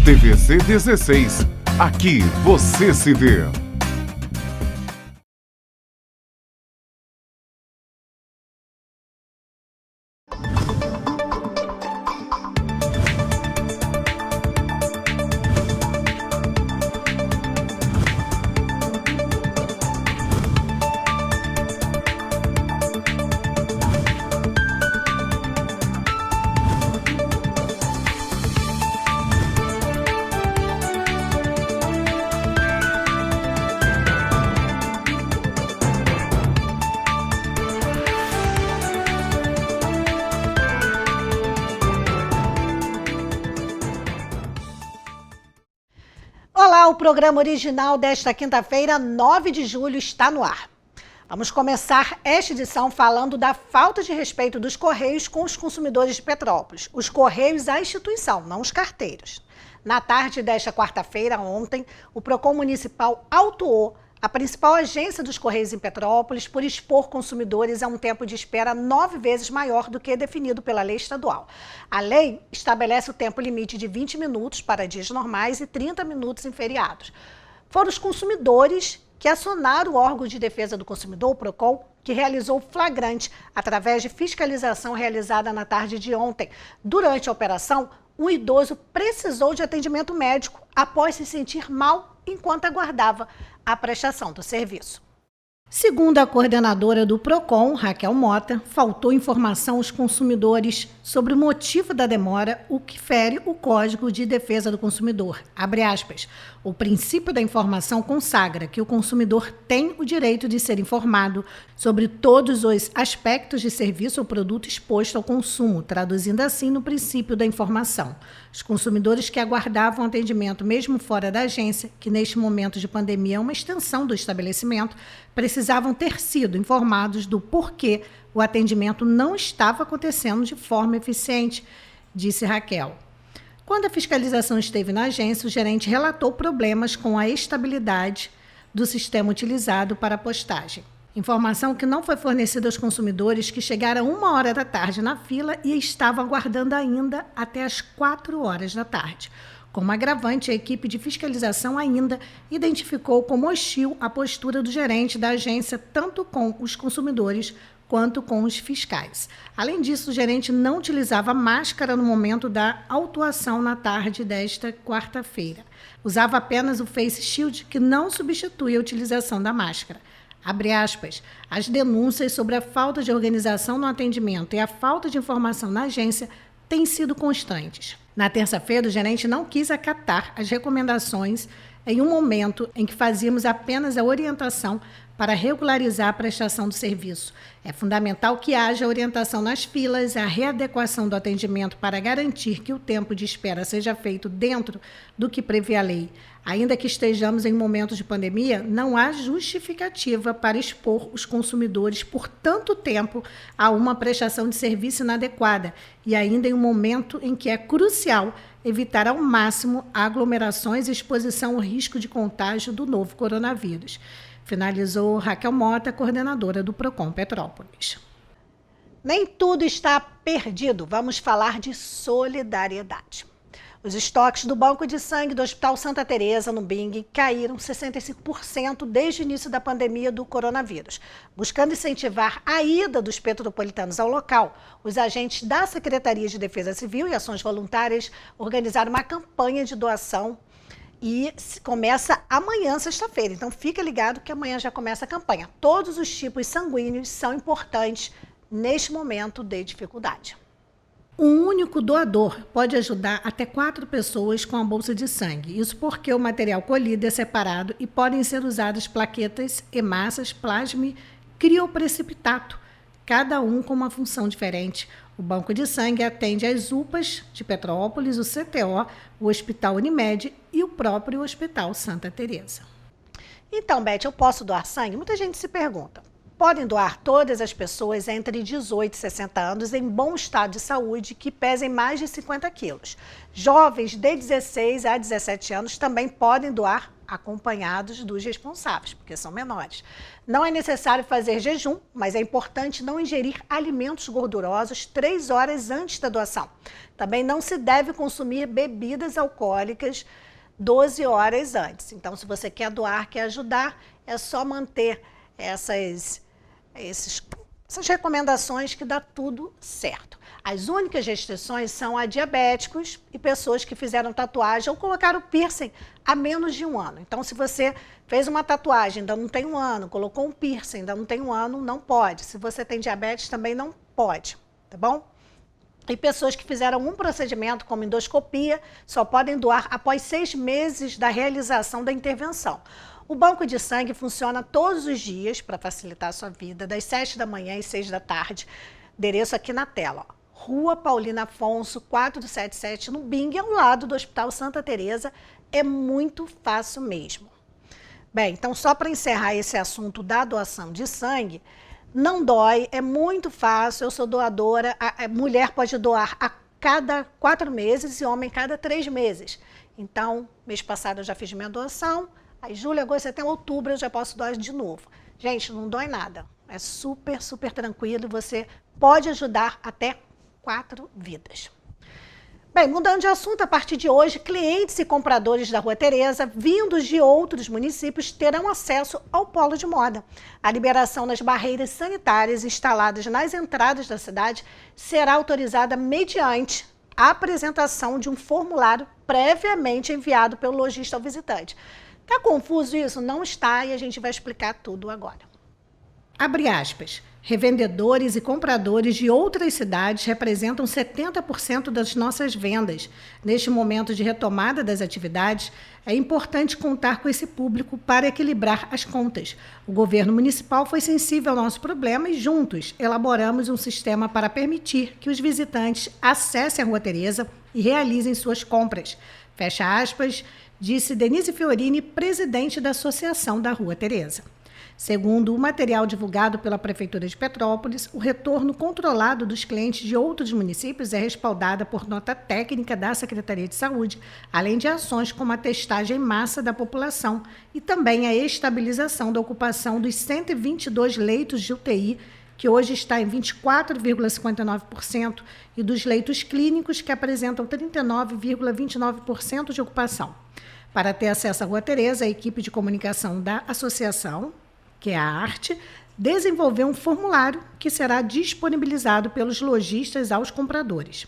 TVC 16. Aqui você se vê. Olá, o programa original desta quinta-feira, 9 de julho, está no ar. Vamos começar esta edição falando da falta de respeito dos Correios com os consumidores de Petrópolis. Os Correios, a instituição, não os carteiros. Na tarde desta quarta-feira, ontem, o PROCON Municipal autuou a principal agência dos Correios em Petrópolis por expor consumidores a um tempo de espera 9 vezes maior do que definido pela lei estadual. A lei estabelece o tempo limite de 20 minutos para dias normais e 30 minutos em feriados. Foram os consumidores que acionaram o órgão de defesa do consumidor, o PROCON, que realizou flagrante através de fiscalização realizada na tarde de ontem. Durante a operação, um idoso precisou de atendimento médico após se sentir mal enquanto aguardava a prestação do serviço. Segundo a coordenadora do PROCON, Raquel Mota, faltou informação aos consumidores sobre o motivo da demora, o que fere o Código de Defesa do Consumidor. Abre aspas. O princípio da informação consagra que o consumidor tem o direito de ser informado sobre todos os aspectos de serviço ou produto exposto ao consumo, traduzindo assim no princípio da informação. Os consumidores que aguardavam atendimento mesmo fora da agência, que neste momento de pandemia é uma extensão do estabelecimento, precisavam ter sido informados do porquê o atendimento não estava acontecendo de forma eficiente, disse Raquel. Quando a fiscalização esteve na agência, o gerente relatou problemas com a estabilidade do sistema utilizado para a postagem. Informação que não foi fornecida aos consumidores que chegaram 1h da tarde na fila e estavam aguardando ainda até as 4h da tarde. Como agravante, a equipe de fiscalização ainda identificou como hostil a postura do gerente da agência, tanto com os consumidores quanto com os fiscais. Além disso, o gerente não utilizava máscara no momento da autuação na tarde desta quarta-feira. Usava apenas o Face Shield, que não substitui a utilização da máscara. Abre aspas, as denúncias sobre a falta de organização no atendimento e a falta de informação na agência têm sido constantes. Na terça-feira, o gerente não quis acatar as recomendações em um momento em que fazíamos apenas a orientação para regularizar a prestação do serviço. É fundamental que haja orientação nas filas, a readequação do atendimento para garantir que o tempo de espera seja feito dentro do que prevê a lei. Ainda que estejamos em momentos de pandemia, não há justificativa para expor os consumidores por tanto tempo a uma prestação de serviço inadequada e ainda em um momento em que é crucial evitar ao máximo aglomerações e exposição ao risco de contágio do novo coronavírus. Finalizou Raquel Mota, coordenadora do PROCON Petrópolis. Nem tudo está perdido. Vamos falar de solidariedade. Os estoques do Banco de Sangue do Hospital Santa Teresa, no Bing, caíram 65% desde o início da pandemia do coronavírus. Buscando incentivar a ida dos petropolitanos ao local, os agentes da Secretaria de Defesa Civil e Ações Voluntárias organizaram uma campanha de doação e começa amanhã, sexta-feira. Então, fica ligado que amanhã já começa a campanha. Todos os tipos sanguíneos são importantes neste momento de dificuldade. Um único doador pode ajudar até 4 pessoas com a bolsa de sangue. Isso porque o material colhido é separado e podem ser usadas plaquetas, hemácias, plasma e crioprecipitato, cada um com uma função diferente. O Banco de Sangue atende às UPAs de Petrópolis, o CTO, o Hospital Unimed e o próprio Hospital Santa Teresa. Então, Beth, eu posso doar sangue? Muita gente se pergunta. Podem doar todas as pessoas entre 18 e 60 anos em bom estado de saúde que pesem mais de 50 quilos. Jovens de 16 a 17 anos também podem doar acompanhados dos responsáveis, porque são menores. Não é necessário fazer jejum, mas é importante não ingerir alimentos gordurosos 3 horas antes da doação. Também não se deve consumir bebidas alcoólicas 12 horas antes. Então, se você quer doar, quer ajudar, é só manter essas recomendações que dá tudo certo. As únicas restrições são a diabéticos e pessoas que fizeram tatuagem ou colocaram piercing há menos de 1 ano. Então, se você fez uma tatuagem, ainda não tem 1 ano, colocou um piercing, ainda não tem 1 ano, não pode. Se você tem diabetes, também não pode, tá bom? E pessoas que fizeram um procedimento, como endoscopia, só podem doar após 6 meses da realização da intervenção. O banco de sangue funciona todos os dias para facilitar a sua vida, das 7 da manhã às 6 da tarde. Endereço aqui na tela, ó. Rua Paulina Afonso, 477, no Bing, ao lado do Hospital Santa Teresa. É muito fácil mesmo. Bem, então só para encerrar esse assunto da doação de sangue, não dói, é muito fácil. Eu sou doadora, a mulher pode doar a cada 4 meses e homem cada 3 meses. Então, mês passado eu já fiz minha doação. Aí, julho, agosto, setembro, outubro, eu já posso doar de novo. Gente, não dói nada. É super, super tranquilo e você pode ajudar até 4 vidas. Bem, mudando de assunto, a partir de hoje, clientes e compradores da Rua Teresa, vindos de outros municípios, terão acesso ao polo de moda. A liberação das barreiras sanitárias instaladas nas entradas da cidade será autorizada mediante a apresentação de um formulário previamente enviado pelo lojista ao visitante. Tá confuso isso? Não está, e a gente vai explicar tudo agora. Abre aspas. Revendedores e compradores de outras cidades representam 70% das nossas vendas. Neste momento de retomada das atividades, é importante contar com esse público para equilibrar as contas. O governo municipal foi sensível ao nosso problema e juntos elaboramos um sistema para permitir que os visitantes acessem a Rua Teresa e realizem suas compras. Fecha aspas, disse Denise Fiorini, presidente da Associação da Rua Teresa. Segundo o material divulgado pela Prefeitura de Petrópolis, o retorno controlado dos clientes de outros municípios é respaldada por nota técnica da Secretaria de Saúde, além de ações como a testagem em massa da população e também a estabilização da ocupação dos 122 leitos de UTI, que hoje está em 24,59%, e dos leitos clínicos, que apresentam 39,29% de ocupação. Para ter acesso à Rua Teresa, a equipe de comunicação da associação, que é a Arte, desenvolveu um formulário que será disponibilizado pelos lojistas aos compradores.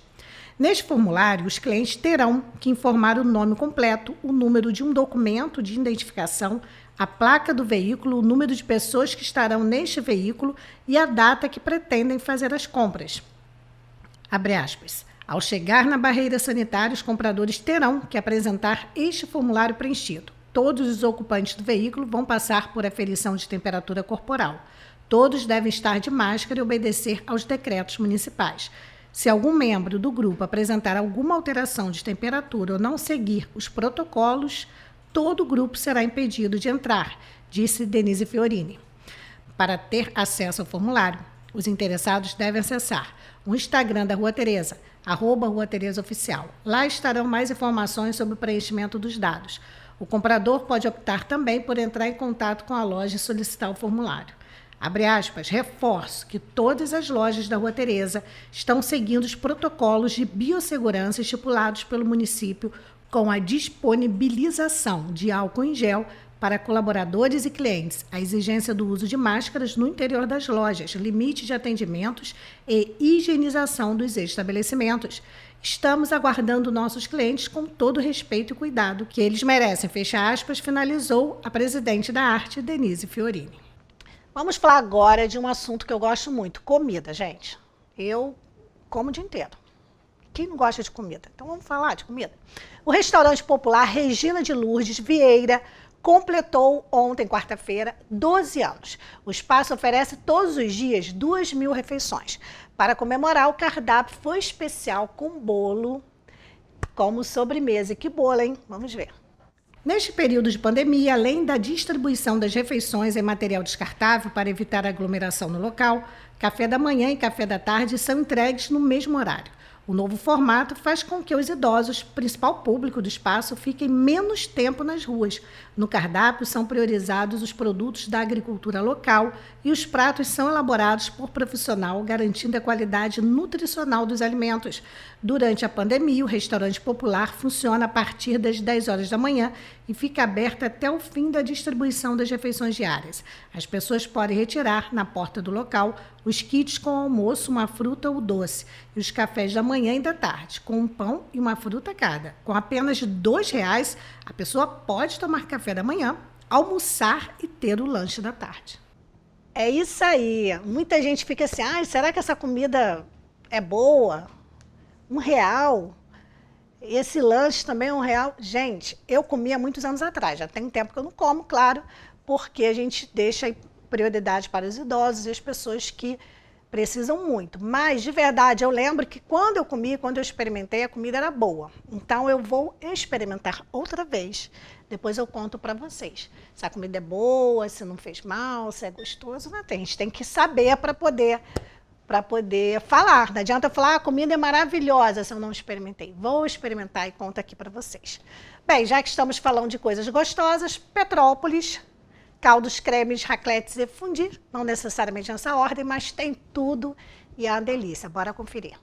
Neste formulário, os clientes terão que informar o nome completo, o número de um documento de identificação, a placa do veículo, o número de pessoas que estarão neste veículo e a data que pretendem fazer as compras. Abre aspas. Ao chegar na barreira sanitária, os compradores terão que apresentar este formulário preenchido. Todos os ocupantes do veículo vão passar por aferição de temperatura corporal. Todos devem estar de máscara e obedecer aos decretos municipais. Se algum membro do grupo apresentar alguma alteração de temperatura ou não seguir os protocolos, todo o grupo será impedido de entrar, disse Denise Fiorini. Para ter acesso ao formulário, os interessados devem acessar o Instagram da Rua Teresa, @Rua Teresa Oficial. Lá estarão mais informações sobre o preenchimento dos dados. O comprador pode optar também por entrar em contato com a loja e solicitar o formulário. Abre aspas, reforço que todas as lojas da Rua Teresa estão seguindo os protocolos de biossegurança estipulados pelo município, com a disponibilização de álcool em gel para colaboradores e clientes, a exigência do uso de máscaras no interior das lojas, limite de atendimentos e higienização dos estabelecimentos. Estamos aguardando nossos clientes com todo o respeito e cuidado que eles merecem, fecha aspas, finalizou a presidente da Arte, Denise Fiorini. Vamos falar agora de um assunto que eu gosto muito, comida, gente. Eu como o dia inteiro. Quem não gosta de comida? Então vamos falar de comida. O restaurante popular Regina de Lourdes Vieira completou ontem, quarta-feira, 12 anos. O espaço oferece todos os dias 2.000 refeições. Para comemorar, o cardápio foi especial com bolo como sobremesa. E que bolo, hein? Vamos ver. Neste período de pandemia, além da distribuição das refeições em material descartável para evitar aglomeração no local, café da manhã e café da tarde são entregues no mesmo horário. O novo formato faz com que os idosos, principal público do espaço, fiquem menos tempo nas ruas. No cardápio são priorizados os produtos da agricultura local e os pratos são elaborados por profissional, garantindo a qualidade nutricional dos alimentos. Durante a pandemia, o restaurante popular funciona a partir das 10 horas da manhã e fica aberto até o fim da distribuição das refeições diárias. As pessoas podem retirar, na porta do local, os kits com almoço, uma fruta ou doce, e os cafés da manhã e da tarde, com um pão e uma fruta cada. Com apenas R$2, a pessoa pode tomar café da manhã, almoçar e ter o lanche da tarde. É isso aí. Muita gente fica assim, será que essa comida é boa? R$1? Esse lanche também é R$1? Gente, eu comia há muitos anos atrás, já tem tempo que eu não como, claro, porque a gente deixa prioridade para os idosos e as pessoas que precisam muito. Mas, de verdade, eu lembro que quando eu experimentei, a comida era boa. Então, eu vou experimentar outra vez. Depois eu conto para vocês. Se a comida é boa, se não fez mal, se é gostoso, não tem. A gente tem que saber para poder falar. Não adianta eu falar, a comida é maravilhosa se eu não experimentei. Vou experimentar e conto aqui para vocês. Bem, já que estamos falando de coisas gostosas, Petrópolis, caldos, cremes, raclettes e fondue, não necessariamente nessa ordem, mas tem tudo e é uma delícia. Bora conferir.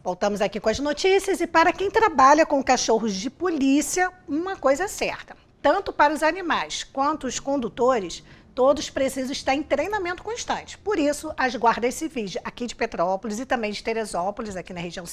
Voltamos aqui com as notícias e para quem trabalha com cachorros de polícia, uma coisa é certa. Tanto para os animais quanto os condutores, todos precisam estar em treinamento constante. Por isso, as guardas civis aqui de Petrópolis e também de Teresópolis, aqui na região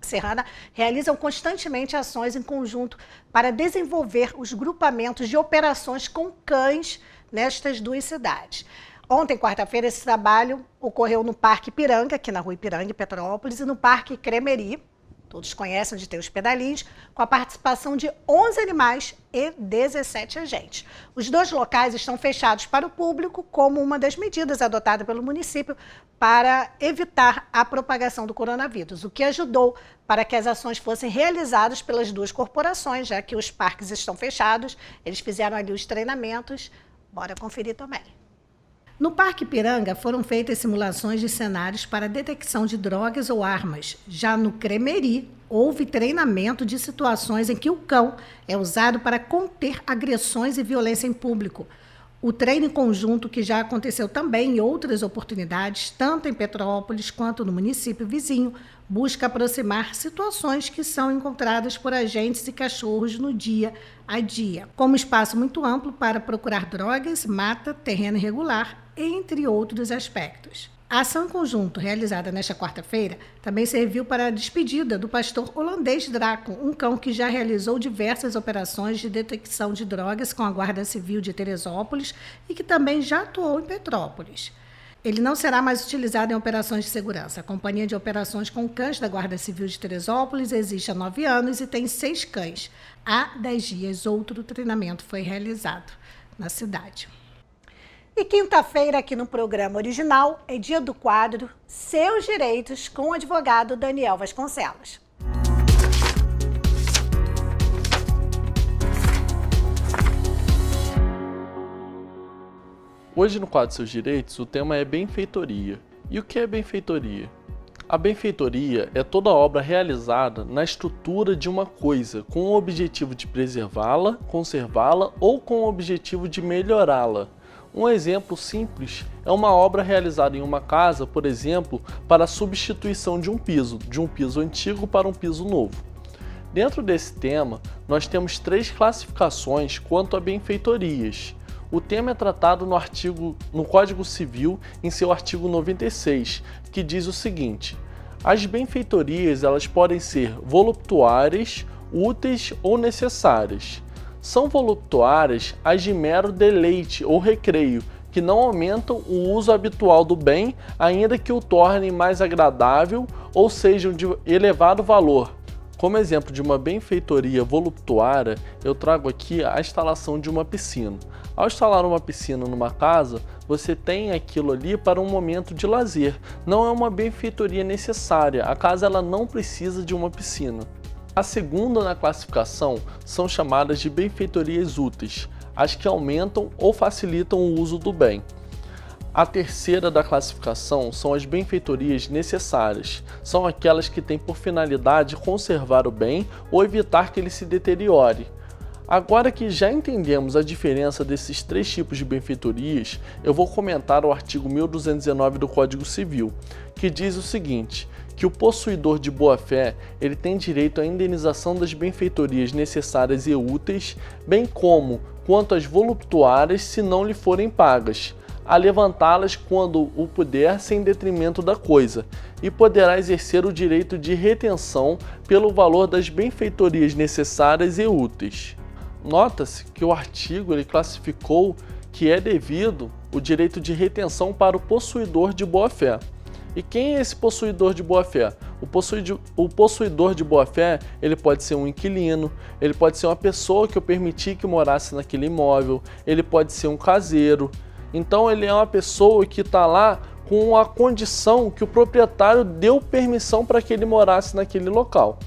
serrana, realizam constantemente ações em conjunto para desenvolver os grupamentos de operações com cães nestas duas cidades. Ontem, quarta-feira, esse trabalho ocorreu no Parque Ipiranga, aqui na Rua Ipiranga, em Petrópolis, e no Parque Cremeri, todos conhecem onde tem os pedalinhos, com a participação de 11 animais e 17 agentes. Os dois locais estão fechados para o público como uma das medidas adotadas pelo município para evitar a propagação do coronavírus, o que ajudou para que as ações fossem realizadas pelas duas corporações, já que os parques estão fechados, eles fizeram ali os treinamentos. Bora conferir também. No Parque Ipiranga foram feitas simulações de cenários para detecção de drogas ou armas. Já no Cremeri, houve treinamento de situações em que o cão é usado para conter agressões e violência em público. O treino em conjunto, que já aconteceu também em outras oportunidades, tanto em Petrópolis quanto no município vizinho, busca aproximar situações que são encontradas por agentes e cachorros no dia a dia, como espaço muito amplo para procurar drogas, mata, terreno irregular, entre outros aspectos. A ação em conjunto, realizada nesta quarta-feira, também serviu para a despedida do pastor holandês Draco, um cão que já realizou diversas operações de detecção de drogas com a Guarda Civil de Teresópolis e que também já atuou em Petrópolis. Ele não será mais utilizado em operações de segurança. A Companhia de Operações com Cães da Guarda Civil de Teresópolis existe há 9 anos e tem 6 cães. Há 10 dias, outro treinamento foi realizado na cidade. E quinta-feira, aqui no programa original, é dia do quadro Seus Direitos, com o advogado Daniel Vasconcelos. Hoje no quadro Seus Direitos, o tema é benfeitoria. E o que é benfeitoria? A benfeitoria é toda obra realizada na estrutura de uma coisa, com o objetivo de preservá-la, conservá-la ou com o objetivo de melhorá-la. Um exemplo simples é uma obra realizada em uma casa, por exemplo, para a substituição de um piso antigo para um piso novo. Dentro desse tema, nós temos 3 classificações quanto a benfeitorias. O tema é tratado no Código Civil, em seu artigo 96, que diz o seguinte: as benfeitorias elas podem ser voluptuárias úteis ou necessárias. São voluptuárias as de mero deleite ou recreio, que não aumentam o uso habitual do bem, ainda que o tornem mais agradável ou sejam de elevado valor. Como exemplo de uma benfeitoria voluptuária, eu trago aqui a instalação de uma piscina. Ao instalar uma piscina numa casa, você tem aquilo ali para um momento de lazer. Não é uma benfeitoria necessária, a casa ela não precisa de uma piscina. A segunda na classificação são chamadas de benfeitorias úteis, as que aumentam ou facilitam o uso do bem. A terceira da classificação são as benfeitorias necessárias. São aquelas que têm por finalidade conservar o bem ou evitar que ele se deteriore. Agora que já entendemos a diferença desses três tipos de benfeitorias, eu vou comentar o artigo 1219 do Código Civil, que diz o seguinte, que o possuidor de boa-fé ele tem direito à indenização das benfeitorias necessárias e úteis, bem como quanto às voluptuárias se não lhe forem pagas, a levantá-las quando o puder sem detrimento da coisa, e poderá exercer o direito de retenção pelo valor das benfeitorias necessárias e úteis. Nota-se que o artigo ele classificou que é devido o direito de retenção para o possuidor de boa-fé. E quem é esse possuidor de boa-fé? O possuidor de boa-fé, ele pode ser um inquilino, ele pode ser uma pessoa que eu permiti que morasse naquele imóvel, ele pode ser um caseiro. Então ele é uma pessoa que está lá com a condição que o proprietário deu permissão para que ele morasse naquele local.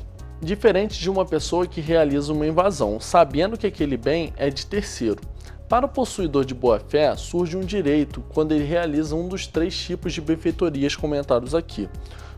Diferente de uma pessoa que realiza uma invasão, sabendo que aquele bem é de terceiro. Para o possuidor de boa-fé, surge um direito quando ele realiza um dos três tipos de benfeitorias comentados aqui.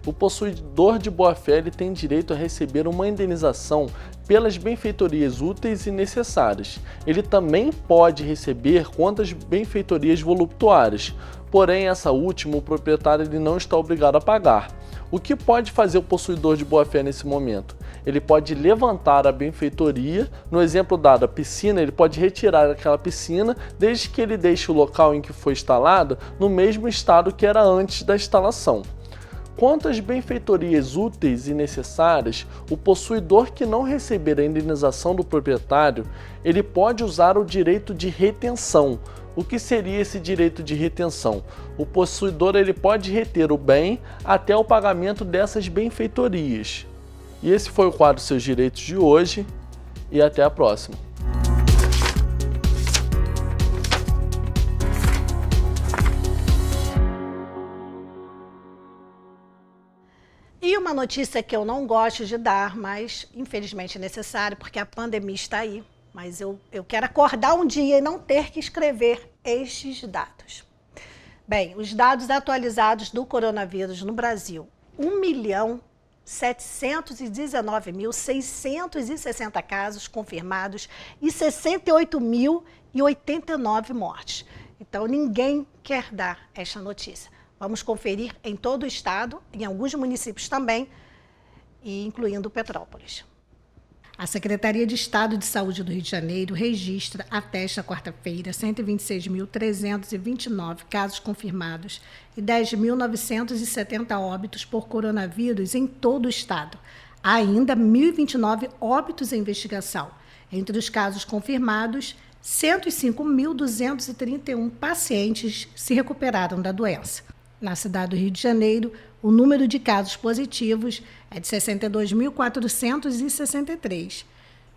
O possuidor de boa-fé ele tem direito a receber uma indenização pelas benfeitorias úteis e necessárias. Ele também pode receber quantas benfeitorias voluptuárias, porém essa última o proprietário ele não está obrigado a pagar. O que pode fazer o possuidor de boa-fé nesse momento? Ele pode levantar a benfeitoria, no exemplo dado, a piscina, ele pode retirar aquela piscina, desde que ele deixe o local em que foi instalada no mesmo estado que era antes da instalação. Quanto às benfeitorias úteis e necessárias, o possuidor que não receber a indenização do proprietário, ele pode usar o direito de retenção. O que seria esse direito de retenção? O possuidor ele pode reter o bem até o pagamento dessas benfeitorias. E esse foi o quadro Seus Direitos de hoje e até a próxima. E uma notícia que eu não gosto de dar, mas infelizmente é necessário porque a pandemia está aí. Mas eu quero acordar um dia e não ter que escrever estes dados. Bem, os dados atualizados do coronavírus no Brasil, 1.719.660 casos confirmados e 68.089 mortes. Então, ninguém quer dar esta notícia. Vamos conferir em todo o estado, em alguns municípios também, e incluindo Petrópolis. A Secretaria de Estado de Saúde do Rio de Janeiro registra até esta quarta-feira 126.329 casos confirmados e 10.970 óbitos por coronavírus em todo o estado. Há ainda 1.029 óbitos em investigação. Entre os casos confirmados, 105.231 pacientes se recuperaram da doença. Na cidade do Rio de Janeiro, o número de casos positivos é de 62.463,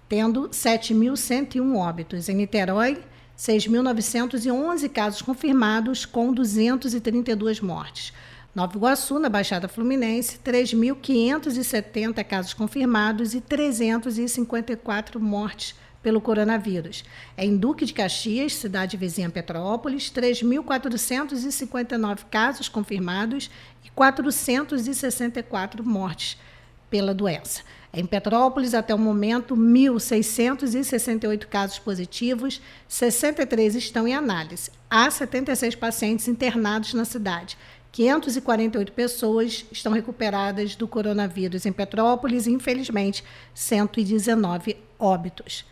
tendo 7.101 óbitos. Em Niterói, 6.911 casos confirmados, com 232 mortes. Nova Iguaçu, na Baixada Fluminense, 3.570 casos confirmados e 354 mortes pelo coronavírus. Em Duque de Caxias, cidade vizinha Petrópolis, 3.459 casos confirmados e 464 mortes pela doença. Em Petrópolis, até o momento, 1.668 casos positivos, 63 estão em análise. Há 76 pacientes internados na cidade. 548 pessoas estão recuperadas do coronavírus em Petrópolis e, infelizmente, 119 óbitos.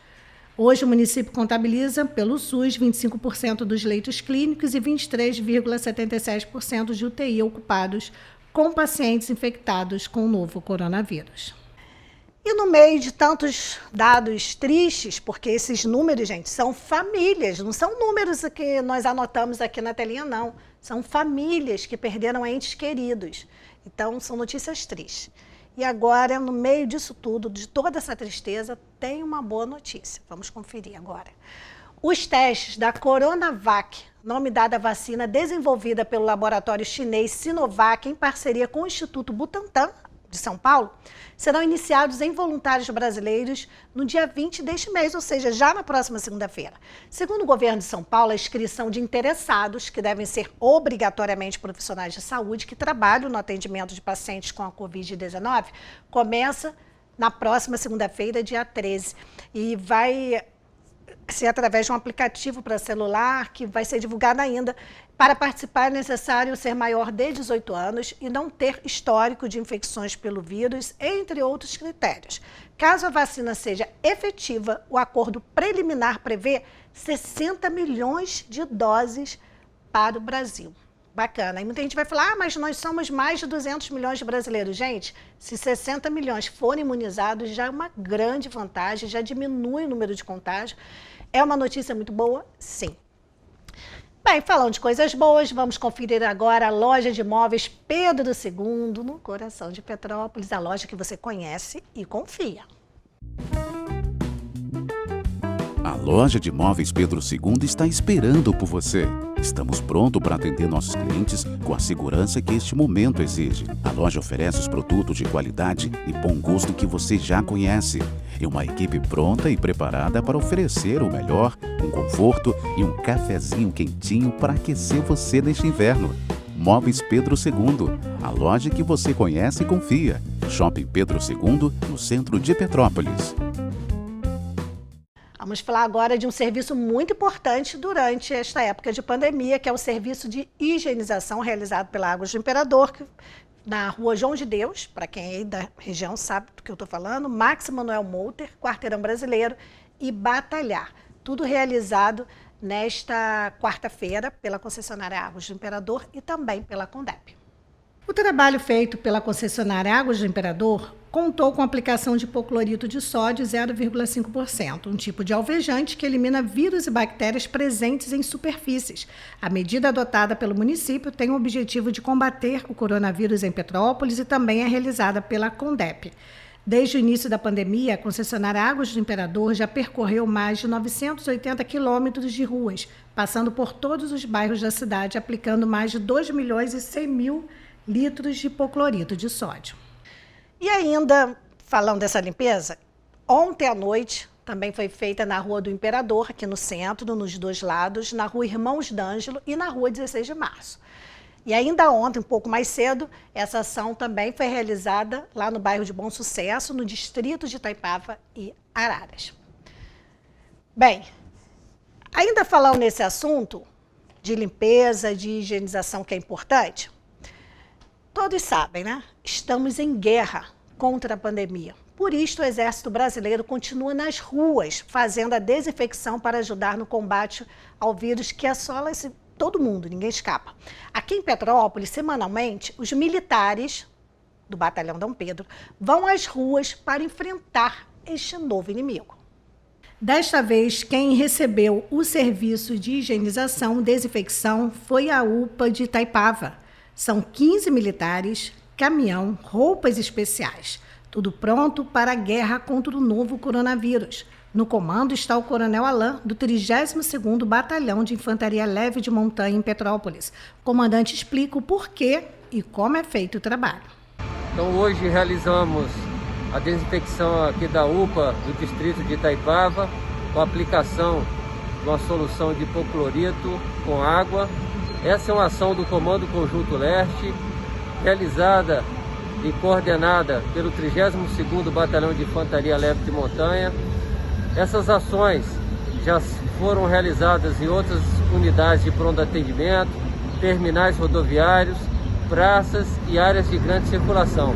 Hoje, o município contabiliza, pelo SUS, 25% dos leitos clínicos e 23,77% de UTI ocupados com pacientes infectados com o novo coronavírus. E no meio de tantos dados tristes, porque esses números, gente, são famílias, não são números que nós anotamos aqui na telinha, não. São famílias que perderam entes queridos. Então, são notícias tristes. E agora, no meio disso tudo, de toda essa tristeza, tem uma boa notícia. Vamos conferir agora. Os testes da Coronavac, nome dado à vacina desenvolvida pelo laboratório chinês Sinovac em parceria com o Instituto Butantan, de São Paulo, serão iniciados em voluntários brasileiros no dia 20 deste mês, ou seja, já na próxima segunda-feira. Segundo o governo de São Paulo, a inscrição de interessados, que devem ser obrigatoriamente profissionais de saúde que trabalham no atendimento de pacientes com a Covid-19, começa na próxima segunda-feira, dia 13, e vai ser através de um aplicativo para celular que vai ser divulgado ainda. Para participar é necessário ser maior de 18 anos e não ter histórico de infecções pelo vírus, entre outros critérios. Caso a vacina seja efetiva, o acordo preliminar prevê 60 milhões de doses para o Brasil. Bacana. Aí muita gente vai falar, mas nós somos mais de 200 milhões de brasileiros. Gente, se 60 milhões forem imunizados, já é uma grande vantagem, já diminui o número de contágio. É uma notícia muito boa? Sim. Bem, falando de coisas boas, vamos conferir agora a loja de móveis Pedro II, no coração de Petrópolis, a loja que você conhece e confia. A loja de móveis Pedro II está esperando por você. Estamos prontos para atender nossos clientes com a segurança que este momento exige. A loja oferece os produtos de qualidade e bom gosto que você já conhece. E uma equipe pronta e preparada para oferecer o melhor, um conforto e um cafezinho quentinho para aquecer você neste inverno. Móveis Pedro II, a loja que você conhece e confia. Shopping Pedro II, no centro de Petrópolis. Vamos falar agora de um serviço muito importante durante esta época de pandemia, que é o serviço de higienização realizado pela Águas do Imperador, na rua João de Deus, para quem é aí da região sabe do que eu estou falando, Max Manuel Molter, Quarteirão Brasileiro e Batalhar. Tudo realizado nesta quarta-feira pela concessionária Águas do Imperador e também pela Condep. O trabalho feito pela concessionária Águas do Imperador contou com a aplicação de hipoclorito de sódio 0,5%, um tipo de alvejante que elimina vírus e bactérias presentes em superfícies. A medida adotada pelo município tem o objetivo de combater o coronavírus em Petrópolis e também é realizada pela Condep. Desde o início da pandemia, a concessionária Águas do Imperador já percorreu mais de 980 quilômetros de ruas, passando por todos os bairros da cidade, aplicando mais de 2 milhões e 100 mil litros de hipoclorito de sódio. E ainda, falando dessa limpeza, ontem à noite também foi feita na Rua do Imperador, aqui no centro, nos dois lados, na Rua Irmãos d'Ângelo e na Rua 16 de Março. E ainda ontem, um pouco mais cedo, essa ação também foi realizada lá no bairro de Bom Sucesso, no distrito de Itaipava e Araras. Bem, ainda falando nesse assunto de limpeza, de higienização que é importante, todos sabem, né? Estamos em guerra contra a pandemia. Por isso, o Exército Brasileiro continua nas ruas, fazendo a desinfecção para ajudar no combate ao vírus que assola todo mundo, ninguém escapa. Aqui em Petrópolis, semanalmente, os militares do Batalhão Dom Pedro vão às ruas para enfrentar este novo inimigo. Desta vez, quem recebeu o serviço de higienização e desinfecção foi a UPA de Itaipava. São 15 militares, caminhão, roupas especiais. Tudo pronto para a guerra contra o novo coronavírus. No comando está o Coronel Alain, do 32º Batalhão de Infantaria Leve de Montanha, em Petrópolis. O comandante explica o porquê e como é feito o trabalho. Então hoje realizamos a desinfecção aqui da UPA do distrito de Itaipava, com a aplicação de uma solução de hipoclorito com água. Essa é uma ação do Comando Conjunto Leste, realizada e coordenada pelo 32º Batalhão de Infantaria Leve de Montanha. Essas ações já foram realizadas em outras unidades de pronto atendimento, terminais rodoviários, praças e áreas de grande circulação,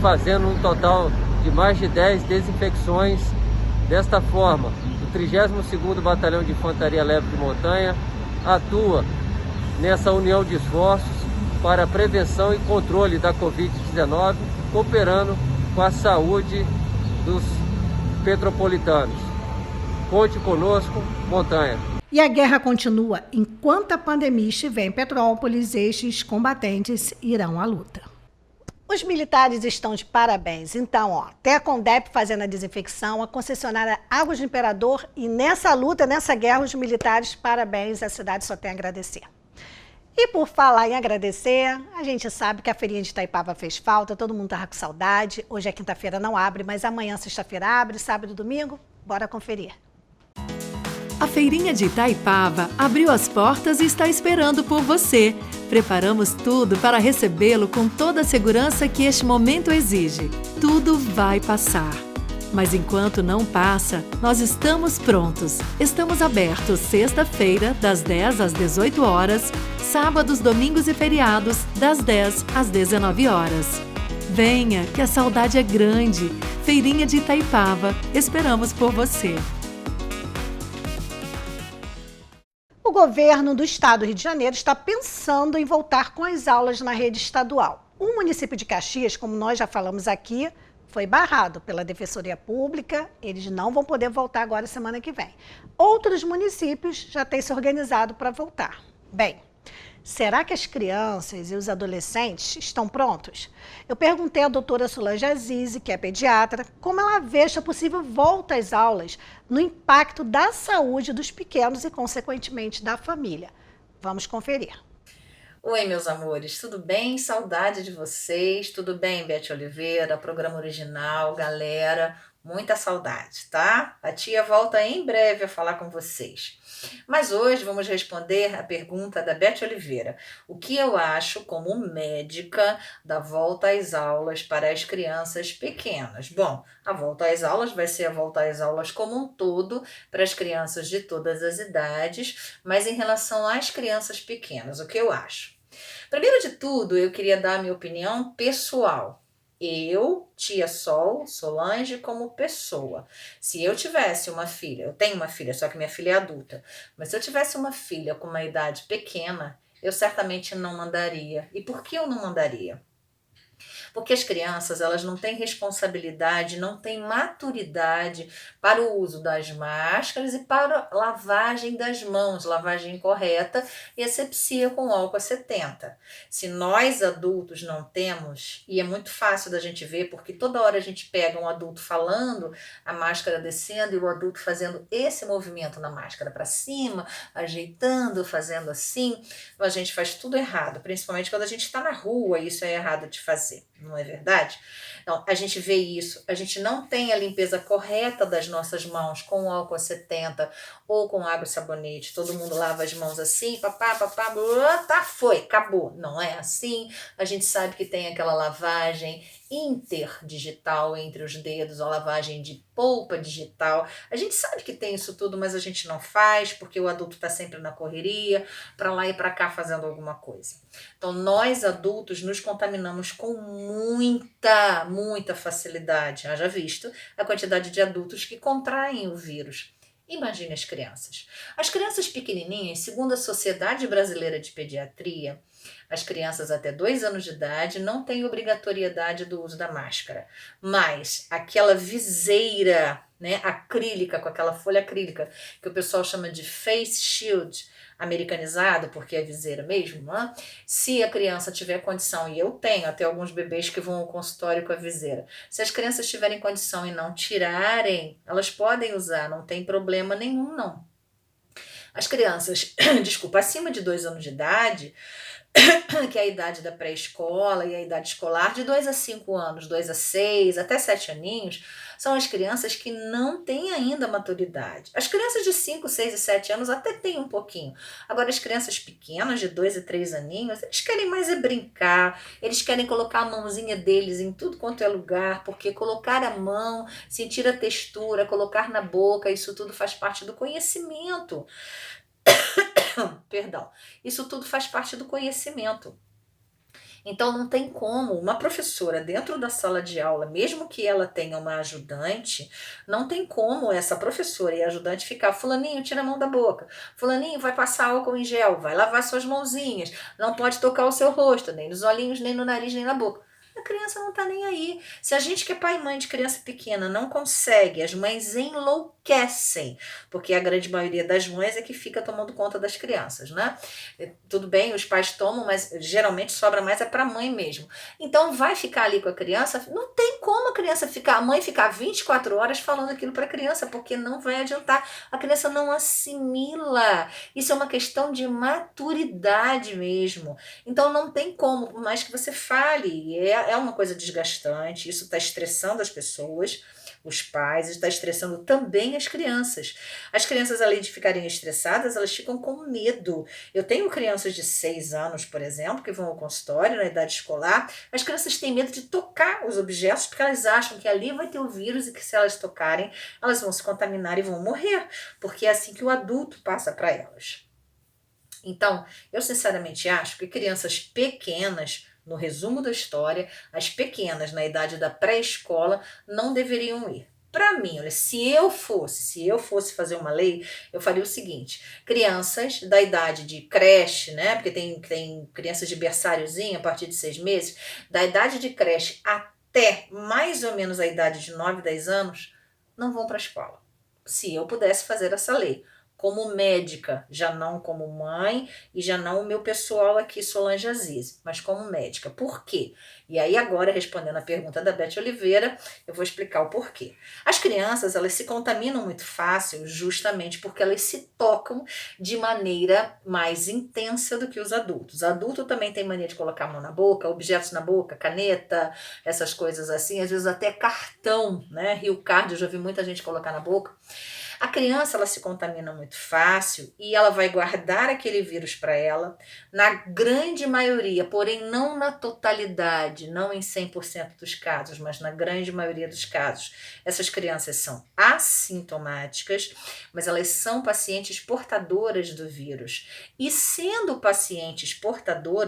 fazendo um total de mais de 10 desinfecções. Desta forma, o 32º Batalhão de Infantaria Leve de Montanha atua nessa união de esforços para a prevenção e controle da Covid-19, cooperando com a saúde dos petropolitanos. Conte conosco, Montanha. E a guerra continua. Enquanto a pandemia estiver em Petrópolis, estes combatentes irão à luta. Os militares estão de parabéns. Então, até a Condep fazendo a desinfecção, a concessionária Águas do Imperador, e nessa luta, nessa guerra, os militares, parabéns, a cidade só tem a agradecer. E por falar em agradecer, a gente sabe que a feirinha de Itaipava fez falta, todo mundo estava com saudade. Hoje é quinta-feira, não abre, mas amanhã, sexta-feira, abre, sábado e domingo. Bora conferir. A feirinha de Itaipava abriu as portas e está esperando por você. Preparamos tudo para recebê-lo com toda a segurança que este momento exige. Tudo vai passar. Mas enquanto não passa, nós estamos prontos. Estamos abertos sexta-feira, das 10 às 18 horas, sábados, domingos e feriados, das 10 às 19 horas. Venha, que a saudade é grande. Feirinha de Itaipava, esperamos por você. O governo do estado do Rio de Janeiro está pensando em voltar com as aulas na rede estadual. O município de Caxias, como nós já falamos aqui, foi barrado pela Defensoria Pública. Eles não vão poder voltar agora semana que vem. Outros municípios já têm se organizado para voltar. Bem, será que as crianças e os adolescentes estão prontos? Eu perguntei à doutora Solange Azizi, que é pediatra, como ela vê esta possível volta às aulas no impacto da saúde dos pequenos e, consequentemente, da família. Vamos conferir. Oi, meus amores, tudo bem? Saudade de vocês. Tudo bem, Beth Oliveira, programa original, galera? Muita saudade, tá? A tia volta em breve a falar com vocês. Mas hoje vamos responder a pergunta da Beth Oliveira. O que eu acho, como médica, da volta às aulas para as crianças pequenas? Bom, a volta às aulas vai ser a volta às aulas como um todo para as crianças de todas as idades, mas em relação às crianças pequenas, o que eu acho? Primeiro de tudo, eu queria dar a minha opinião pessoal. Eu, tia Sol, Solange, como pessoa. Se eu tivesse uma filha, eu tenho uma filha, só que minha filha é adulta, mas se eu tivesse uma filha com uma idade pequena, eu certamente não mandaria. E por que eu não mandaria? Porque as crianças, elas não têm responsabilidade, não têm maturidade para o uso das máscaras e para a lavagem das mãos, lavagem correta e asepsia com álcool 70. Se nós adultos não temos, e é muito fácil da gente ver, porque toda hora a gente pega um adulto falando, a máscara descendo e o adulto fazendo esse movimento na máscara para cima, ajeitando, fazendo assim, a gente faz tudo errado, principalmente quando a gente está na rua, isso é errado de fazer. Não é verdade? Então, a gente vê isso, a gente não tem a limpeza correta das nossas mãos com álcool 70 ou com água e sabonete. Todo mundo lava as mãos assim, tá, foi, acabou. Não é assim. A gente sabe que tem aquela lavagem interdigital entre os dedos, a lavagem de polpa digital. A gente sabe que tem isso tudo, mas a gente não faz porque o adulto está sempre na correria, para lá e para cá fazendo alguma coisa. Então, nós adultos nos contaminamos com muita facilidade. Haja visto a quantidade de adultos que contraem o vírus. Imagine as crianças. As crianças pequenininhas, segundo a Sociedade Brasileira de Pediatria, as crianças até 2 anos de idade não têm obrigatoriedade do uso da máscara, mas aquela viseira, né, acrílica, com aquela folha acrílica, que o pessoal chama de face shield, americanizado, porque é viseira mesmo, né? Se a criança tiver condição, e eu tenho até alguns bebês que vão ao consultório com a viseira, se as crianças tiverem condição e não tirarem, elas podem usar, não tem problema nenhum, não. As crianças, acima de 2 anos de idade, que é a idade da pré-escola e a idade escolar, de 2 a 5 anos, 2 a 6, até 7 aninhos, são as crianças que não têm ainda maturidade. As crianças de 5, 6 e 7 anos até têm um pouquinho. Agora, as crianças pequenas, de 2 e 3 aninhos, eles querem mais é brincar, eles querem colocar a mãozinha deles em tudo quanto é lugar, porque colocar a mão, sentir a textura, colocar na boca, isso tudo faz parte do conhecimento. Perdão, isso tudo faz parte do conhecimento. Então não tem como uma professora dentro da sala de aula, mesmo que ela tenha uma ajudante, não tem como essa professora e ajudante ficar: fulaninho, tira a mão da boca, fulaninho, vai passar álcool em gel, vai lavar suas mãozinhas, não pode tocar o seu rosto, nem nos olhinhos, nem no nariz, nem na boca. A criança não tá nem aí. Se a gente que é pai e mãe de criança pequena não consegue, as mães enlouquecem, porque a grande maioria das mães é que fica tomando conta das crianças, né? Tudo bem, os pais tomam, mas geralmente sobra mais é para a mãe mesmo. Então vai ficar ali com a criança, não tem como a mãe ficar 24 horas falando aquilo para a criança, porque não vai adiantar. A criança não assimila. Isso é uma questão de maturidade mesmo. Então não tem como, por mais que você fale, é uma coisa desgastante, isso está estressando as pessoas, os pais, está estressando também as crianças. As crianças, além de ficarem estressadas, elas ficam com medo. Eu tenho crianças de 6 anos, por exemplo, que vão ao consultório na idade escolar. As crianças têm medo de tocar os objetos porque elas acham que ali vai ter o vírus e que se elas tocarem, elas vão se contaminar e vão morrer, porque é assim que o adulto passa para elas. Então, eu sinceramente acho que crianças pequenas, no resumo da história, as pequenas na idade da pré-escola não deveriam ir. Para mim, olha, se eu fosse fazer uma lei, eu faria o seguinte: crianças da idade de creche, né? Porque tem crianças de berçáriozinho a partir de 6 meses, da idade de creche até mais ou menos a idade de 9, 10 anos, não vão para a escola. Se eu pudesse fazer essa lei. Como médica, já não como mãe e já não o meu pessoal aqui, Solange Aziz, mas como médica. Por quê? E aí agora, respondendo a pergunta da Beth Oliveira, eu vou explicar o porquê. As crianças, elas se contaminam muito fácil justamente porque elas se tocam de maneira mais intensa do que os adultos. Adulto também tem mania de colocar a mão na boca, objetos na boca, caneta, essas coisas assim, às vezes até cartão, né? Rio Card, eu já vi muita gente colocar na boca. A criança, ela se contamina muito fácil e ela vai guardar aquele vírus para ela, na grande maioria, porém não na totalidade, não em 100% dos casos, mas na grande maioria dos casos. Essas crianças são assintomáticas, mas elas são pacientes portadoras do vírus. E sendo paciente portador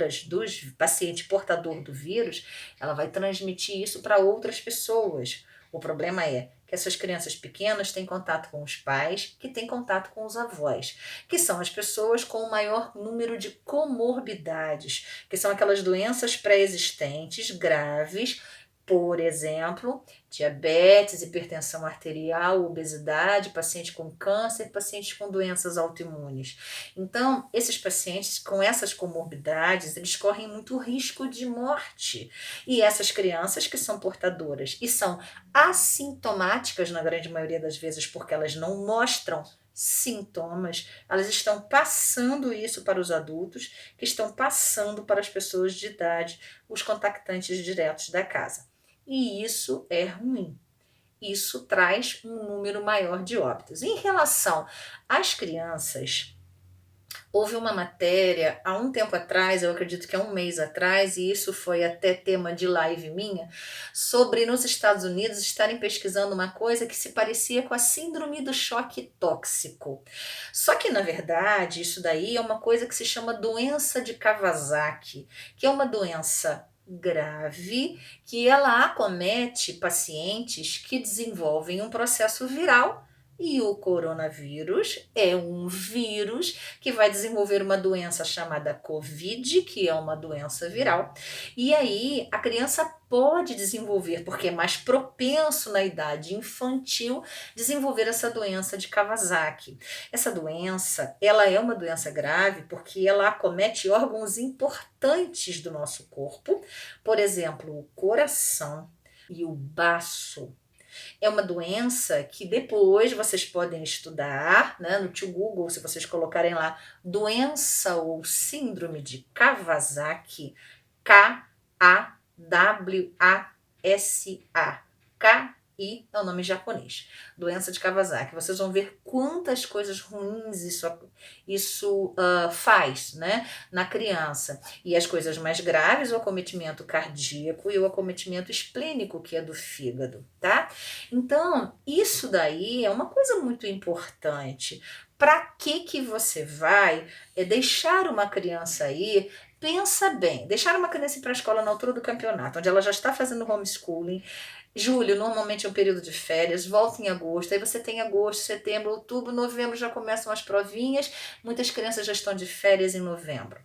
do vírus, ela vai transmitir isso para outras pessoas. O problema é que essas crianças pequenas têm contato com os pais, que têm contato com os avós, que são as pessoas com o maior número de comorbidades, que são aquelas doenças pré-existentes, graves, por exemplo, diabetes, hipertensão arterial, obesidade, paciente com câncer, pacientes com doenças autoimunes. Então, esses pacientes com essas comorbidades, eles correm muito risco de morte. E essas crianças que são portadoras e são assintomáticas na grande maioria das vezes porque elas não mostram sintomas, elas estão passando isso para os adultos, que estão passando para as pessoas de idade, os contactantes diretos da casa. E isso é ruim. Isso traz um número maior de óbitos. Em relação às crianças, houve uma matéria há um tempo atrás, eu acredito que há um mês atrás, e isso foi até tema de live minha, sobre nos Estados Unidos estarem pesquisando uma coisa que se parecia com a síndrome do choque tóxico. Só que, na verdade, isso daí é uma coisa que se chama doença de Kawasaki, que é uma doença grave, que ela acomete pacientes que desenvolvem um processo viral. E o coronavírus é um vírus que vai desenvolver uma doença chamada Covid, que é uma doença viral. E aí a criança pode desenvolver, porque é mais propenso na idade infantil, desenvolver essa doença de Kawasaki. Essa doença, ela é uma doença grave porque ela acomete órgãos importantes do nosso corpo, por exemplo, o coração e o baço. É uma doença que depois vocês podem estudar, né, no tio Google, se vocês colocarem lá doença ou síndrome de Kawasaki, K-A-W-A-S-A, K-I é o nome japonês, doença de Kawasaki. Vocês vão ver quantas coisas ruins isso faz, né, na criança. E as coisas mais graves, o acometimento cardíaco e o acometimento esplênico, que é do fígado, tá? Então, isso daí é uma coisa muito importante. Para que você vai deixar uma criança ir? Pensa bem, deixar uma criança ir para a escola na altura do campeonato, onde ela já está fazendo homeschooling. Julho normalmente é um período de férias, volta em agosto, aí você tem agosto, setembro, outubro, novembro já começam as provinhas, muitas crianças já estão de férias em novembro.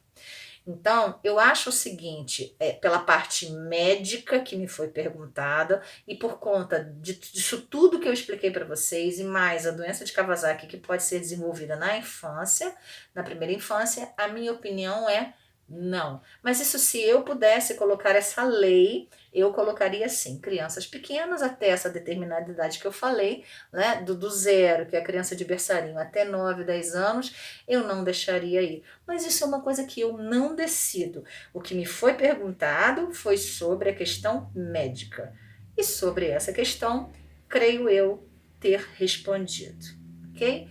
Então, eu acho o seguinte, pela parte médica que me foi perguntada e por conta disso tudo que eu expliquei para vocês e mais a doença de Kawasaki que pode ser desenvolvida na infância, na primeira infância, a minha opinião é não. Mas isso, se eu pudesse colocar essa lei, eu colocaria assim, crianças pequenas até essa determinada idade que eu falei, né, do 0, que é a criança de berçarinho, até 9, 10 anos, eu não deixaria ir. Mas isso é uma coisa que eu não decido. O que me foi perguntado foi sobre a questão médica. E sobre essa questão, creio eu ter respondido, ok?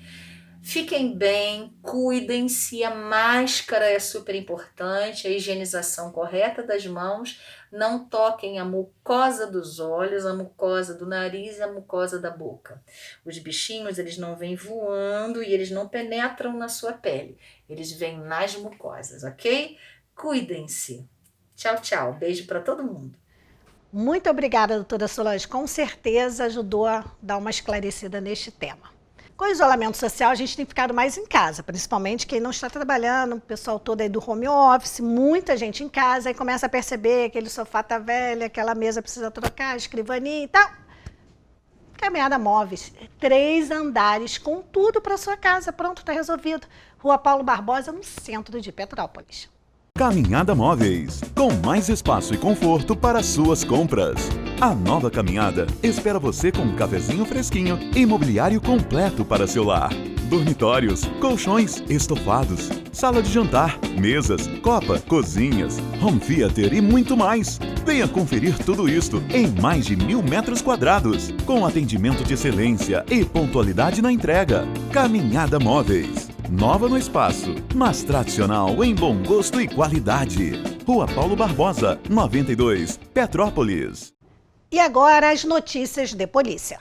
Fiquem bem, cuidem-se, a máscara é super importante, a higienização correta das mãos, não toquem a mucosa dos olhos, a mucosa do nariz e a mucosa da boca. Os bichinhos, eles não vêm voando e eles não penetram na sua pele, eles vêm nas mucosas, ok? Cuidem-se. Tchau, tchau. Beijo para todo mundo. Muito obrigada, doutora Solange. Com certeza ajudou a dar uma esclarecida neste tema. Com o isolamento social, a gente tem ficado mais em casa, principalmente quem não está trabalhando, o pessoal todo aí do home office, muita gente em casa, aí começa a perceber que aquele sofá está velho, aquela mesa precisa trocar, escrivaninha e tal. Caminhada Móveis, 3 andares com tudo para sua casa, pronto, está resolvido. Rua Paulo Barbosa, no centro de Petrópolis. Caminhada Móveis, com mais espaço e conforto para suas compras. A nova caminhada espera você com um cafezinho fresquinho e mobiliário completo para seu lar. Dormitórios, colchões, estofados, sala de jantar, mesas, copa, cozinhas, home theater e muito mais. Venha conferir tudo isto em mais de 1.000 metros quadrados, com atendimento de excelência e pontualidade na entrega. Caminhada Móveis. Nova no espaço, mas tradicional em bom gosto e qualidade. Rua Paulo Barbosa, 92, Petrópolis. E agora as notícias de polícia.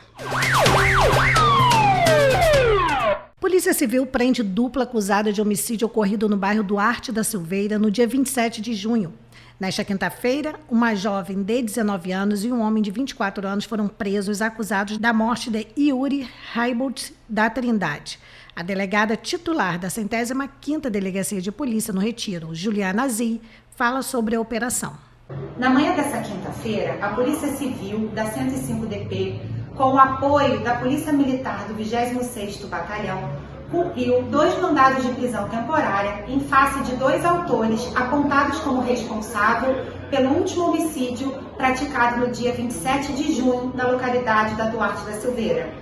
Polícia Civil prende dupla acusada de homicídio ocorrido no bairro Duarte da Silveira no dia 27 de junho. Nesta quinta-feira, uma jovem de 19 anos e um homem de 24 anos foram presos acusados da morte de Yuri Raibold da Trindade. A delegada titular da 105ª Delegacia de Polícia no Retiro, Juliana Zi, fala sobre a operação. Na manhã dessa quinta-feira, a Polícia Civil da 105DP, com o apoio da Polícia Militar do 26º Batalhão, cumpriu 2 mandados de prisão temporária em face de 2 autores apontados como responsável pelo último homicídio praticado no dia 27 de junho na localidade da Duarte da Silveira.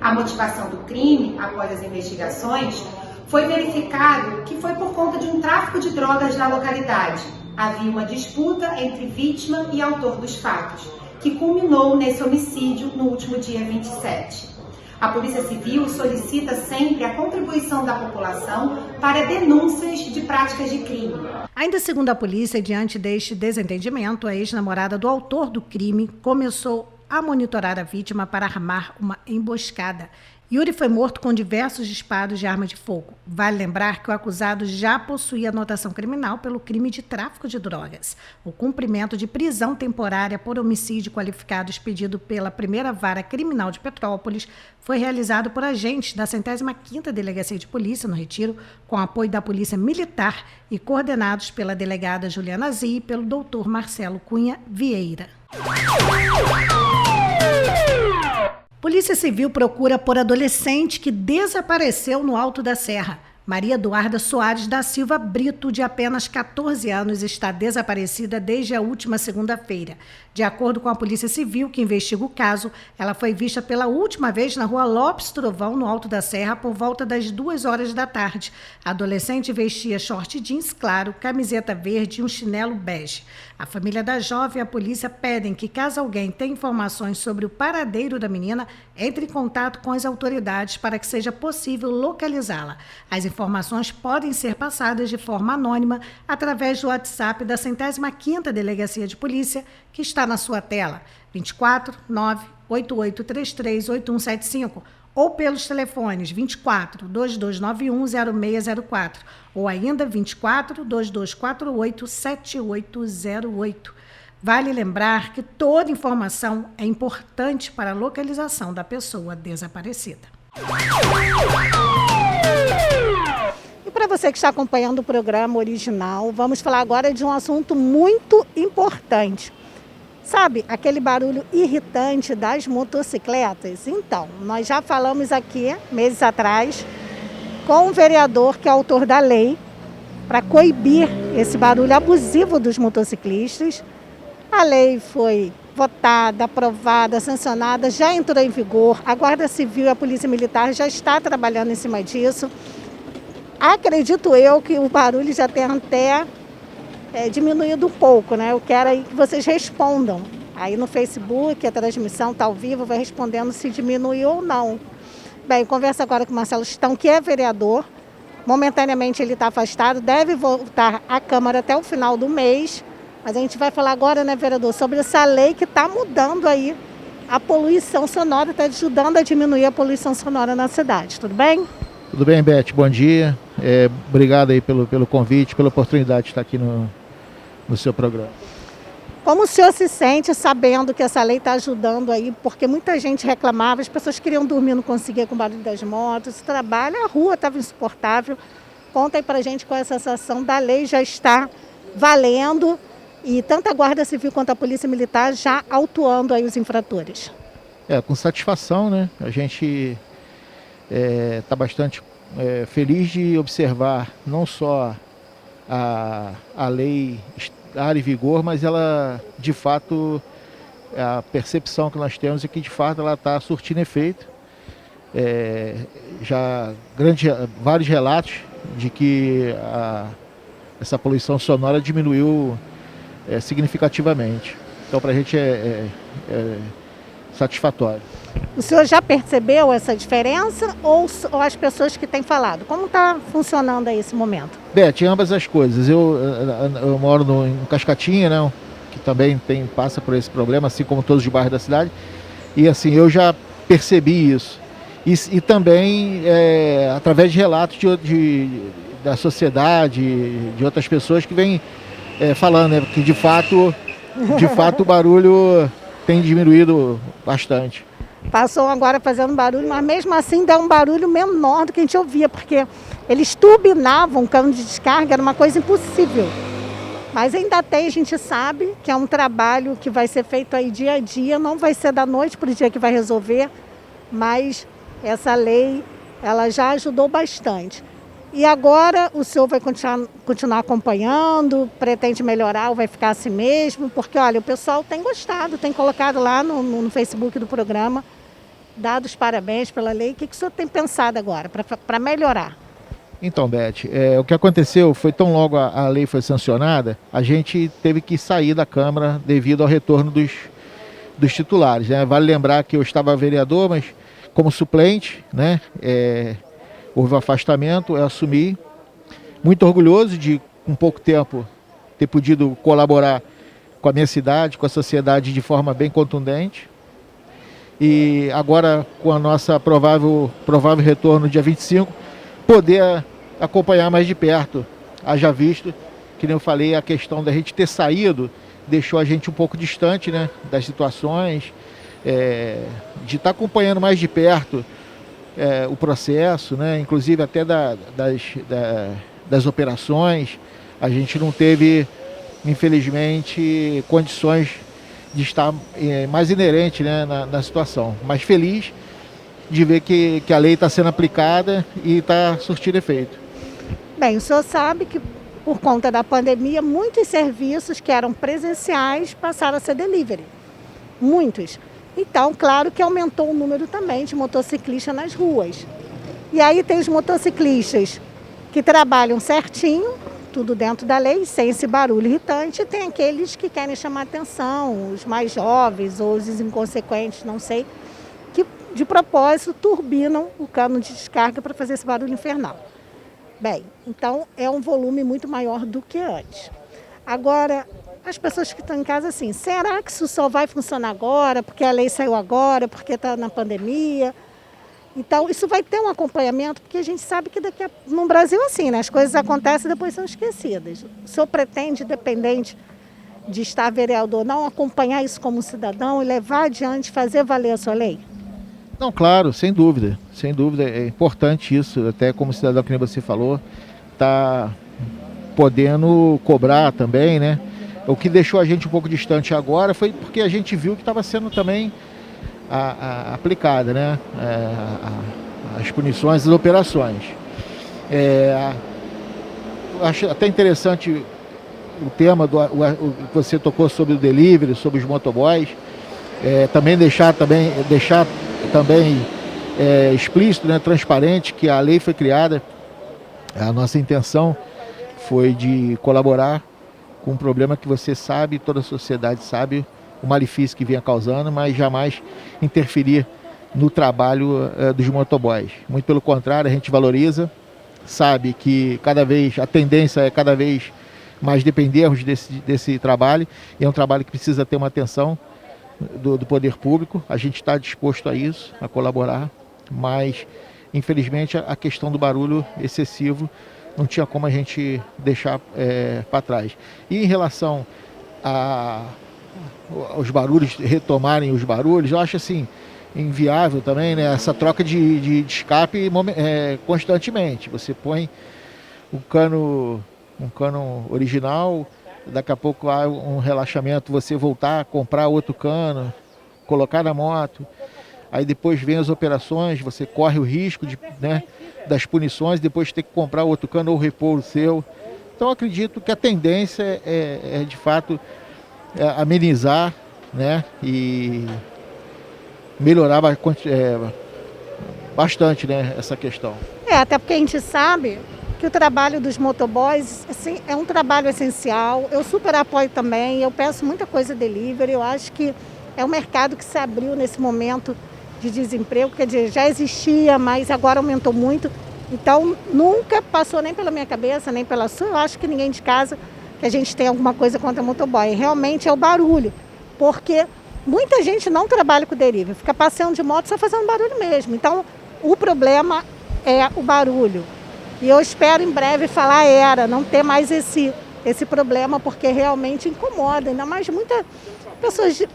A motivação do crime, após as investigações, foi verificado que foi por conta de um tráfico de drogas na localidade. Havia uma disputa entre vítima e autor dos fatos, que culminou nesse homicídio no último dia 27. A Polícia Civil solicita sempre a contribuição da população para denúncias de práticas de crime. Ainda segundo a polícia, diante deste desentendimento, a ex-namorada do autor do crime começou a monitorar a vítima para armar uma emboscada. Yuri foi morto com diversos disparos de arma de fogo. Vale lembrar que o acusado já possuía anotação criminal pelo crime de tráfico de drogas. O cumprimento de prisão temporária por homicídio qualificado expedido pela primeira vara criminal de Petrópolis foi realizado por agentes da 105ª Delegacia de Polícia no Retiro, com apoio da Polícia Militar e coordenados pela delegada Juliana Zi e pelo doutor Marcelo Cunha Vieira. Polícia Civil procura por adolescente que desapareceu no Alto da Serra. Maria Eduarda Soares da Silva Brito, de apenas 14 anos, está desaparecida desde a última segunda-feira. De acordo com a Polícia Civil, que investiga o caso, ela foi vista pela última vez na rua Lopes Trovão, no Alto da Serra, por volta das 2 horas da tarde. A adolescente vestia short jeans claro, camiseta verde e um chinelo bege. A família da jovem e a polícia pedem que, caso alguém tenha informações sobre o paradeiro da menina, entre em contato com as autoridades para que seja possível localizá-la. As informações podem ser passadas de forma anônima através do WhatsApp da 105ª Delegacia de Polícia, que está na sua tela, 24 98833 8175, ou pelos telefones 24 2291 0604, ou ainda 24 2248 7808. Vale lembrar que toda informação é importante para a localização da pessoa desaparecida. E para você que está acompanhando o programa original, vamos falar agora de um assunto muito importante. Sabe, aquele barulho irritante das motocicletas? Então, nós já falamos aqui, meses atrás, com o vereador que é autor da lei para coibir esse barulho abusivo dos motociclistas. A lei foi votada, aprovada, sancionada, já entrou em vigor. A Guarda Civil e a Polícia Militar já está trabalhando em cima disso. Acredito eu que o barulho já tem até diminuído um pouco, né? Eu quero aí que vocês respondam. Aí no Facebook, a transmissão está ao vivo, vai respondendo se diminuiu ou não. Bem, conversa agora com o Marcelo Chitão, que é vereador. Momentaneamente ele está afastado, deve voltar à Câmara até o final do mês. Mas a gente vai falar agora, né, vereador, sobre essa lei que está mudando aí a poluição sonora, está ajudando a diminuir a poluição sonora na cidade. Tudo bem? Tudo bem, Beth? Bom dia. Obrigado aí pelo convite, pela oportunidade de estar aqui no seu programa. Como o senhor se sente sabendo que essa lei está ajudando aí? Porque muita gente reclamava, as pessoas queriam dormir, não conseguia com o barulho das motos, trabalho, a rua estava insuportável. Conta aí pra gente qual é a sensação da lei, já está valendo e tanto a Guarda Civil quanto a Polícia Militar já autuando aí os infratores. Com satisfação, né? A gente está bastante feliz de observar não só a lei estar em vigor, mas ela, de fato, a percepção que nós temos é que, de fato, ela está surtindo efeito. Vários relatos de que essa poluição sonora diminuiu significativamente. Então, para a gente é satisfatório. O senhor já percebeu essa diferença ou as pessoas que têm falado? Como está funcionando aí esse momento? Beth, ambas as coisas. Eu moro em Cascatinha, né, que também passa por esse problema, assim como todos os bairros da cidade. E assim, eu já percebi isso. E também através de relatos da sociedade, de outras pessoas que vêm falando, né, que de fato o barulho tem diminuído bastante. Passou agora fazendo barulho, mas mesmo assim dá um barulho menor do que a gente ouvia, porque eles turbinavam o cano de descarga, era uma coisa impossível. Mas ainda tem, a gente sabe que é um trabalho que vai ser feito aí dia a dia, não vai ser da noite para o dia que vai resolver, mas essa lei, ela já ajudou bastante. E agora o senhor vai continuar acompanhando, pretende melhorar ou vai ficar assim mesmo? Porque, olha, o pessoal tem gostado, tem colocado lá no Facebook do programa, dado os parabéns pela lei. O que o senhor tem pensado agora para melhorar? Então, Beth, o que aconteceu foi tão logo a lei foi sancionada, a gente teve que sair da Câmara devido ao retorno dos titulares, né? Vale lembrar que eu estava vereador, mas como suplente, né? Houve um afastamento, eu assumi. Muito orgulhoso de, com pouco tempo, ter podido colaborar com a minha cidade, com a sociedade de forma bem contundente. E agora, com a nossa provável retorno dia 25, poder acompanhar mais de perto. Haja visto, que nem eu falei, a questão da gente ter saído deixou a gente um pouco distante, né, das situações, de estar acompanhando mais de perto o processo, né, inclusive até das operações. A gente não teve, infelizmente, condições de estar mais inerente, né, na situação. Mas feliz de ver que a lei está sendo aplicada e está surtindo efeito. Bem, o senhor sabe que por conta da pandemia, muitos serviços que eram presenciais passaram a ser delivery. Muitos. Então, claro que aumentou o número também de motociclistas nas ruas. E aí tem os motociclistas que trabalham certinho, tudo dentro da lei, sem esse barulho irritante. E tem aqueles que querem chamar atenção, os mais jovens ou os inconsequentes, não sei, que de propósito turbinam o cano de descarga para fazer esse barulho infernal. Bem, então é um volume muito maior do que antes. Agora, as pessoas que estão em casa, assim, será que isso só vai funcionar agora, porque a lei saiu agora, porque está na pandemia? Então, isso vai ter um acompanhamento, porque a gente sabe que no Brasil, assim, né, as coisas acontecem e depois são esquecidas. O senhor pretende, independente de estar vereador, não acompanhar isso como cidadão e levar adiante, fazer valer a sua lei? Não, claro, sem dúvida, é importante isso, até como cidadão que nem você falou, está podendo cobrar também, né? O que deixou a gente um pouco distante agora foi porque a gente viu que estava sendo também aplicada, né? As punições, as operações. Acho até interessante o tema que você tocou sobre o delivery, sobre os motoboys. Também deixar também explícito, né, transparente, que a lei foi criada. A nossa intenção foi de colaborar com um problema que você sabe, toda a sociedade sabe, o malefício que vinha causando, mas jamais interferir no trabalho dos motoboys. Muito pelo contrário, a gente valoriza, sabe que a tendência é cada vez mais dependermos desse trabalho, e é um trabalho que precisa ter uma atenção do poder público. A gente está disposto a isso, a colaborar, mas infelizmente a questão do barulho excessivo não tinha como a gente deixar para trás. E em relação aos barulhos, retomarem os barulhos, eu acho assim inviável também, né, essa troca de escape constantemente. Você põe um cano original, daqui a pouco há um relaxamento, você voltar a comprar outro cano, colocar na moto, aí depois vem as operações, você corre o risco das punições, depois ter que comprar outro cano ou repor o seu. Então acredito que a tendência é de fato amenizar, né, e melhorar bastante, né, essa questão. Até porque a gente sabe que o trabalho dos motoboys assim, é um trabalho essencial. Eu super apoio também, eu peço muita coisa delivery. Eu acho que é um mercado que se abriu nesse momento de desemprego, quer dizer, já existia, mas agora aumentou muito. Então, nunca passou nem pela minha cabeça, nem pela sua. Eu acho que ninguém de casa, que a gente tem alguma coisa contra motoboy. Realmente é o barulho, porque muita gente não trabalha com delivery, fica passeando de moto só fazendo barulho mesmo. Então, o problema é o barulho. E eu espero em breve falar não ter mais esse problema, porque realmente incomoda, ainda mais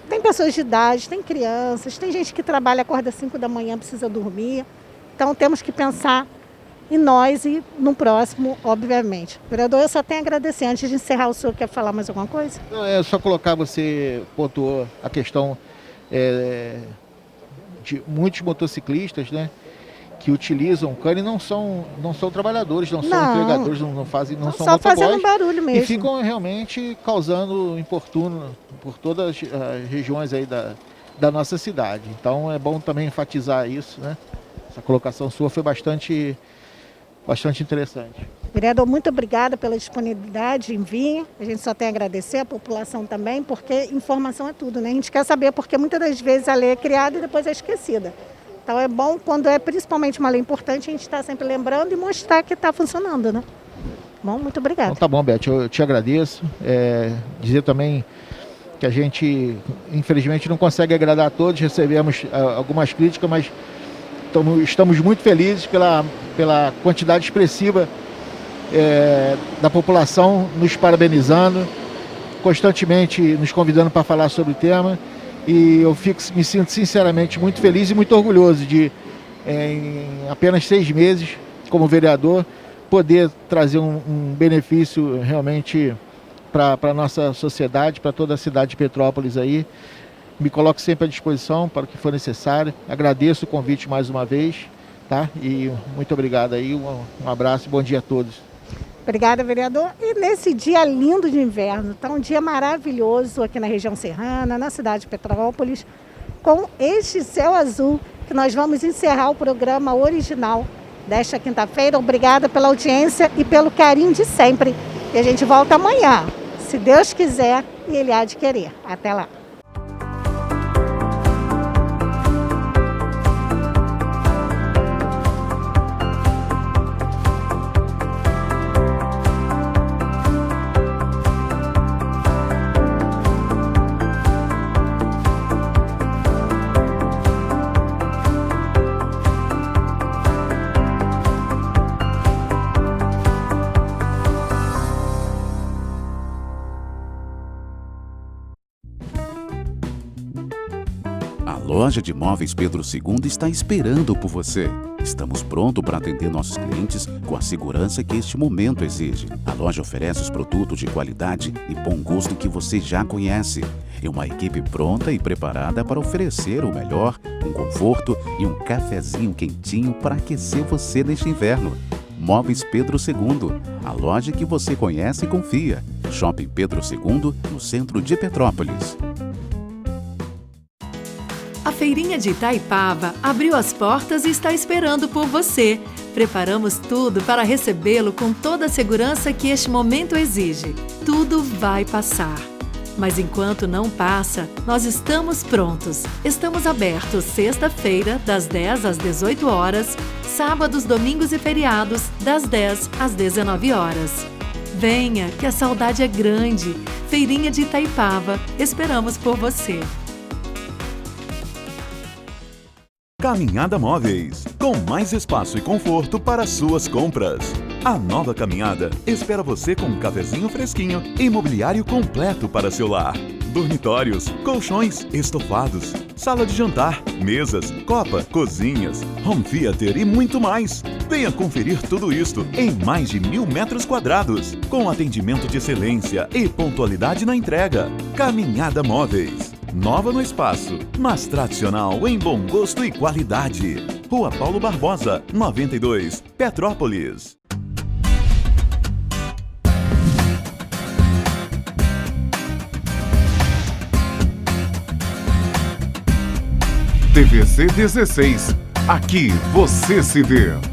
tem pessoas de idade, tem crianças, tem gente que trabalha, acorda às 5 da manhã, precisa dormir. Então temos que pensar em nós e no próximo, obviamente. Vereador, eu só tenho a agradecer. Antes de encerrar, o senhor quer falar mais alguma coisa? Não, é só colocar, você pontuou a questão de muitos motociclistas, né, que utilizam o cano e não são trabalhadores, não são empregadores, não são só motoboys, fazendo barulho mesmo. E ficam realmente causando importuno por todas as regiões aí da nossa cidade. Então é bom também enfatizar isso, né? Essa colocação sua foi bastante interessante. Vereador, muito obrigada pela disponibilidade em vir. A gente só tem a agradecer, a população também, porque informação é tudo, né? A gente quer saber, porque muitas das vezes a lei é criada e depois é esquecida. Então é bom, quando é principalmente uma lei importante, a gente está sempre lembrando e mostrar que está funcionando, né? Bom, muito obrigada. Então tá bom, Beth, eu te agradeço. Dizer também que a gente, infelizmente, não consegue agradar a todos, recebemos algumas críticas, mas estamos muito felizes pela quantidade expressiva da população nos parabenizando, constantemente nos convidando para falar sobre o tema. E eu me sinto sinceramente muito feliz e muito orgulhoso de, em apenas 6 meses, como vereador, poder trazer um benefício realmente para a nossa sociedade, para toda a cidade de Petrópolis aí. Me coloco sempre à disposição para o que for necessário. Agradeço o convite mais uma vez, tá? E muito obrigado aí, um abraço e bom dia a todos. Obrigada, vereador. E nesse dia lindo de inverno, tá um dia maravilhoso aqui na região serrana, na cidade de Petrópolis, com este céu azul, que nós vamos encerrar o programa original desta quinta-feira. Obrigada pela audiência e pelo carinho de sempre. E a gente volta amanhã, se Deus quiser e Ele há de querer. Até lá. loja de móveis Pedro II está esperando por você. Estamos prontos para atender nossos clientes com a segurança que este momento exige. A loja oferece os produtos de qualidade e bom gosto que você já conhece. E uma equipe pronta e preparada para oferecer o melhor, um conforto e um cafezinho quentinho para aquecer você neste inverno. Móveis Pedro II, a loja que você conhece e confia. Shopping Pedro II, no centro de Petrópolis. A Feirinha de Itaipava abriu as portas e está esperando por você. Preparamos tudo para recebê-lo com toda a segurança que este momento exige. Tudo vai passar. Mas enquanto não passa, nós estamos prontos. Estamos abertos sexta-feira, das 10 às 18 horas, sábados, domingos e feriados, das 10 às 19 horas. Venha, que a saudade é grande. Feirinha de Itaipava, esperamos por você. Caminhada Móveis, com mais espaço e conforto para suas compras. A nova caminhada espera você com um cafezinho fresquinho e mobiliário completo para seu lar. Dormitórios, colchões, estofados, sala de jantar, mesas, copa, cozinhas, home theater e muito mais. Venha conferir tudo isto em mais de 1.000 metros quadrados, com atendimento de excelência e pontualidade na entrega. Caminhada Móveis. Nova no espaço, mas tradicional em bom gosto e qualidade. Rua Paulo Barbosa, 92, Petrópolis. TVC 16. Aqui você se vê.